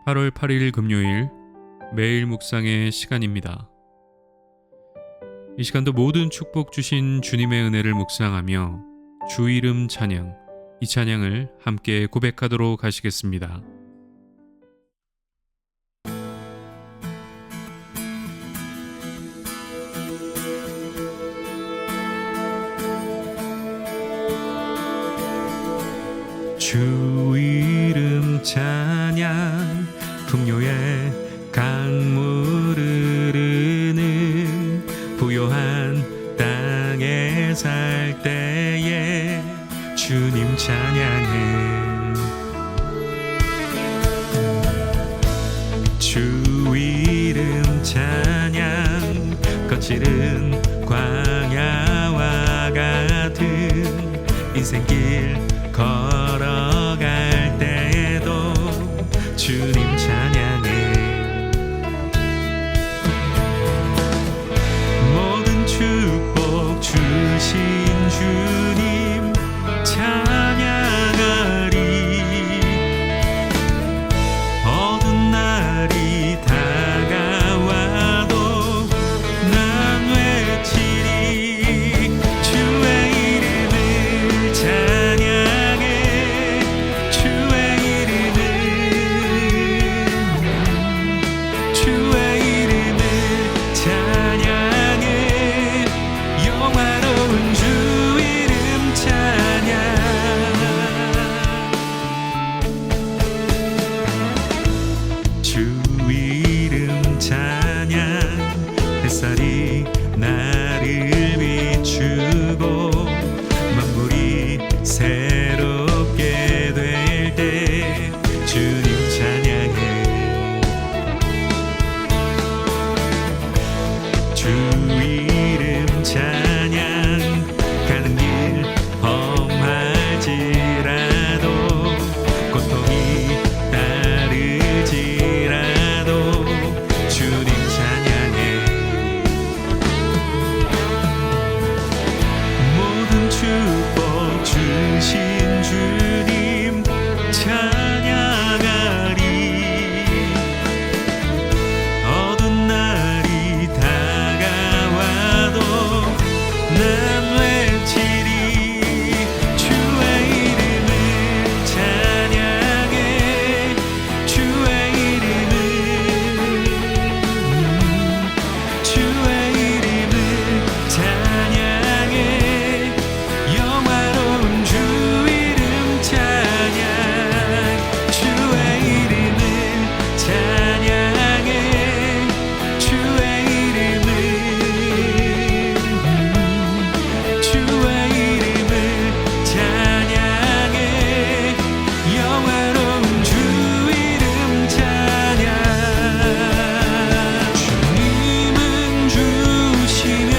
8월 8일 금요일 매일 묵상의 시간입니다. 이 시간도 모든 축복 주신 주님의 은혜를 묵상하며 주 이름 찬양, 이 찬양을 함께 고백하도록 하시겠습니다. 주 이름 찬양, 풍요의 강물 흐르는 부요한 땅에 살 때에 주님 찬양해. 주 이름 찬양, 거칠은 광야와 같은 인생길 걸어갈 때에도 주님 찬양해. 모든 축복 주신 주님 찬양하리. 어두운 날이 다가와도 난 외치리. 주의 이름을 찬양해. 햇살이 나를 비추고 만물이 새롭게 될 때 주님 찬양해. 주 이름 찬양, 가는 길 험할지라도 고통이 따르지라도 주님 찬양해. 축복 주신 주님 찬양하리. 어두운 날이 다가와도 난 외치리. 주의 이름을 찬양해. 주의 이름을 찬양해. 영화로운 주 이름 찬양, 주의 이름을 찬양해. 주의 이름을 찬양해. 영화로운 주 이름 찬양. 주님은 주시며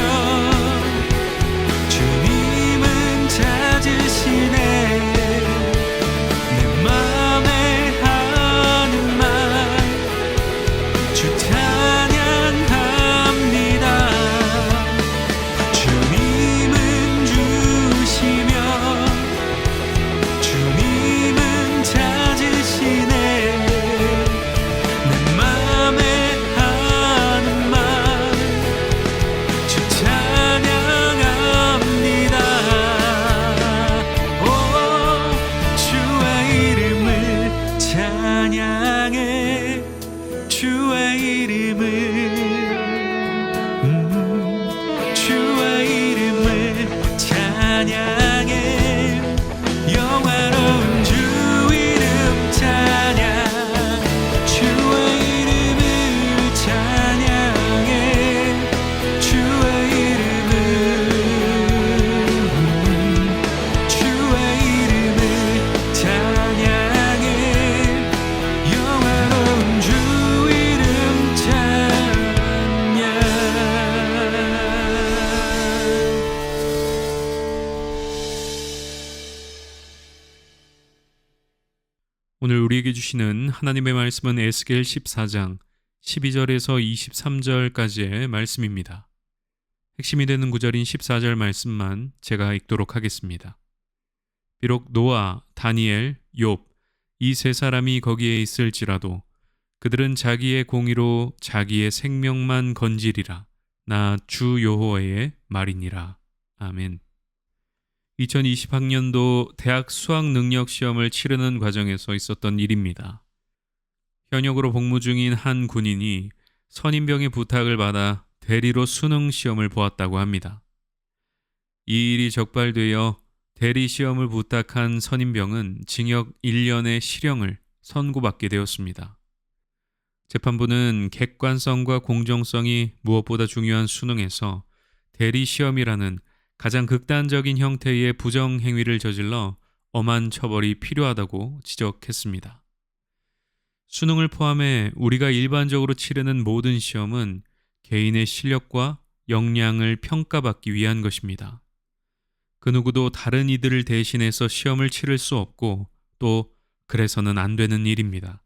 주님은 찾으시네. 내 맘에 하는 말 주 찬양합니다. 주님은 주시며 주님은 찾으시네. 내 맘에 하는 말 주 찬양합니다. 주의 이름을 찬양해. 주의 이름을 찬양해. 영화로운 주 이름 찬양. 주의 이름을 찬양해. 주의 이름을 찬양해. 영화로운 주 이름 찬양. 오늘 우리에게 주시는 하나님의 말씀은 에스겔 14장 12절에서 23절까지의 말씀입니다. 핵심이 되는 구절인 14절 말씀만 제가 읽도록 하겠습니다. 비록 노아, 다니엘, 욥 이 세 사람이 거기에 있을지라도 그들은 자기의 공의로 자기의 생명만 건지리라. 나 주 여호와의 말이니라. 아멘. 2020학년도 대학 수학 능력 시험을 치르는 과정에서 있었던 일입니다. 현역으로 복무 중인 한 군인이 선임병의 부탁을 받아 대리로 수능 시험을 보았다고 합니다. 이 일이 적발되어 대리 시험을 부탁한 선임병은 징역 1년의 실형을 선고받게 되었습니다. 재판부는 객관성과 공정성이 무엇보다 중요한 수능에서 대리 시험이라는 가장 극단적인 형태의 부정 행위를 저질러 엄한 처벌이 필요하다고 지적했습니다. 수능을 포함해 우리가 일반적으로 치르는 모든 시험은 개인의 실력과 역량을 평가받기 위한 것입니다. 그 누구도 다른 이들을 대신해서 시험을 치를 수 없고 또 그래서는 안 되는 일입니다.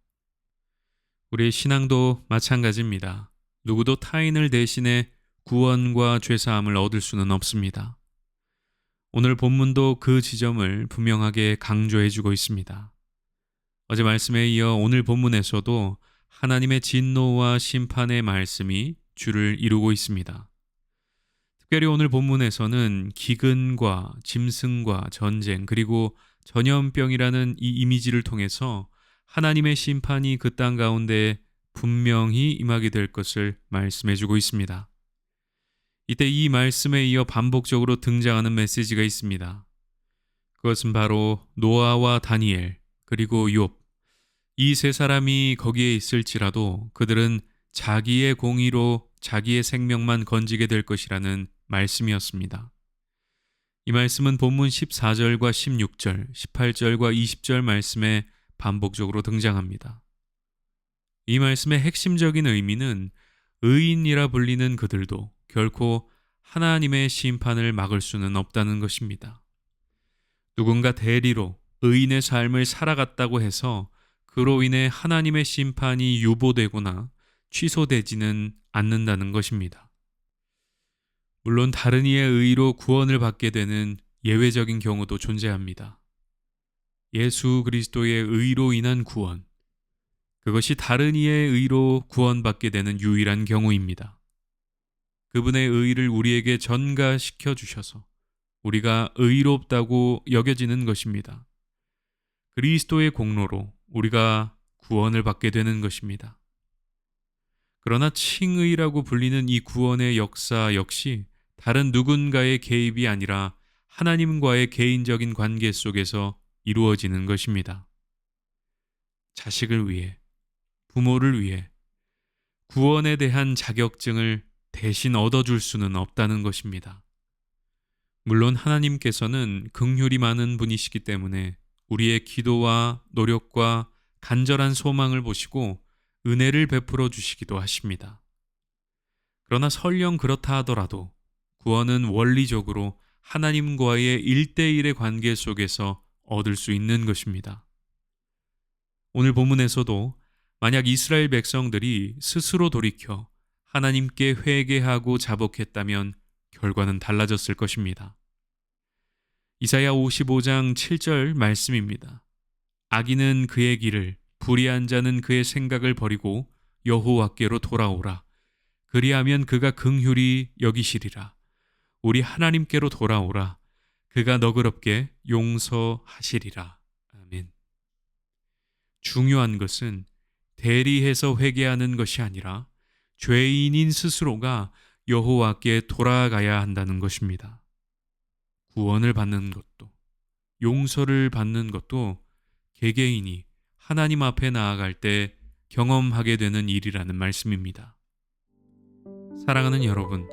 우리의 신앙도 마찬가지입니다. 누구도 타인을 대신해 구원과 죄사함을 얻을 수는 없습니다. 오늘 본문도 그 지점을 분명하게 강조해주고 있습니다. 어제 말씀에 이어 오늘 본문에서도 하나님의 진노와 심판의 말씀이 주를 이루고 있습니다. 특별히 오늘 본문에서는 기근과 짐승과 전쟁 그리고 전염병이라는 이 이미지를 통해서 하나님의 심판이 그 땅 가운데 분명히 임하게 될 것을 말씀해주고 있습니다. 이때 이 말씀에 이어 반복적으로 등장하는 메시지가 있습니다. 그것은 바로 노아와 다니엘 그리고 욥, 이 세 사람이 거기에 있을지라도 그들은 자기의 공의로 자기의 생명만 건지게 될 것이라는 말씀이었습니다. 이 말씀은 본문 14절과 16절, 18절과 20절 말씀에 반복적으로 등장합니다. 이 말씀의 핵심적인 의미는 의인이라 불리는 그들도 결코 하나님의 심판을 막을 수는 없다는 것입니다. 누군가 대리로 의인의 삶을 살아갔다고 해서 그로 인해 하나님의 심판이 유보되거나 취소되지는 않는다는 것입니다. 물론 다른 이의 의로 구원을 받게 되는 예외적인 경우도 존재합니다. 예수 그리스도의 의로 인한 구원, 그것이 다른 이의 의로 구원받게 되는 유일한 경우입니다. 그분의 의를 우리에게 전가시켜 주셔서 우리가 의롭다고 여겨지는 것입니다. 그리스도의 공로로 우리가 구원을 받게 되는 것입니다. 그러나 칭의라고 불리는 이 구원의 역사 역시 다른 누군가의 개입이 아니라 하나님과의 개인적인 관계 속에서 이루어지는 것입니다. 자식을 위해, 부모를 위해 구원에 대한 자격증을 대신 얻어줄 수는 없다는 것입니다. 물론 하나님께서는 긍휼이 많은 분이시기 때문에 우리의 기도와 노력과 간절한 소망을 보시고 은혜를 베풀어 주시기도 하십니다. 그러나 설령 그렇다 하더라도 구원은 원리적으로 하나님과의 1대1의 관계 속에서 얻을 수 있는 것입니다. 오늘 본문에서도 만약 이스라엘 백성들이 스스로 돌이켜 하나님께 회개하고 자복했다면 결과는 달라졌을 것입니다. 이사야 55장 7절 말씀입니다. 악인은 그의 길을, 불의한 자는 그의 생각을 버리고 여호와께로 돌아오라. 그리하면 그가 긍휼히 여기시리라. 우리 하나님께로 돌아오라. 그가 너그럽게 용서하시리라. 아멘. 중요한 것은 대리해서 회개하는 것이 아니라 죄인인 스스로가 여호와께 돌아가야 한다는 것입니다. 구원을 받는 것도, 용서를 받는 것도 개개인이 하나님 앞에 나아갈 때 경험하게 되는 일이라는 말씀입니다. 사랑하는 여러분,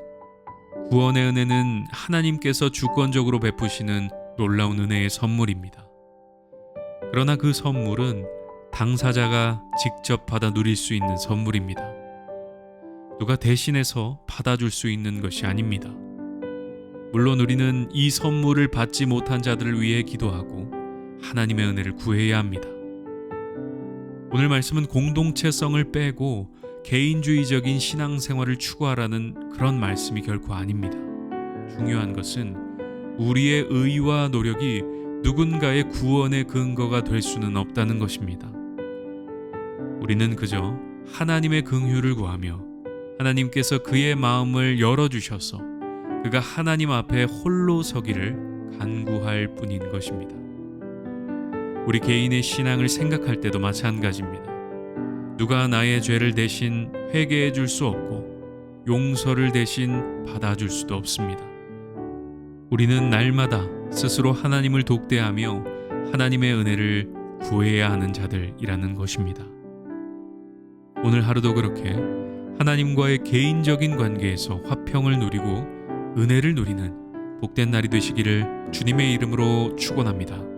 구원의 은혜는 하나님께서 주권적으로 베푸시는 놀라운 은혜의 선물입니다. 그러나 그 선물은 당사자가 직접 받아 누릴 수 있는 선물입니다. 누가 대신해서 받아줄 수 있는 것이 아닙니다. 물론 우리는 이 선물을 받지 못한 자들을 위해 기도하고 하나님의 은혜를 구해야 합니다. 오늘 말씀은 공동체성을 빼고 개인주의적인 신앙생활을 추구하라는 그런 말씀이 결코 아닙니다. 중요한 것은 우리의 의와 노력이 누군가의 구원의 근거가 될 수는 없다는 것입니다. 우리는 그저 하나님의 긍휼을 구하며 하나님께서 그의 마음을 열어주셔서 그가 하나님 앞에 홀로 서기를 간구할 뿐인 것입니다. 우리 개인의 신앙을 생각할 때도 마찬가지입니다. 누가 나의 죄를 대신 회개해 줄 수 없고 용서를 대신 받아줄 수도 없습니다. 우리는 날마다 스스로 하나님을 독대하며 하나님의 은혜를 구해야 하는 자들이라는 것입니다. 오늘 하루도 그렇게 하나님과의 개인적인 관계에서 화평을 누리고 은혜를 누리는 복된 날이 되시기를 주님의 이름으로 축원합니다.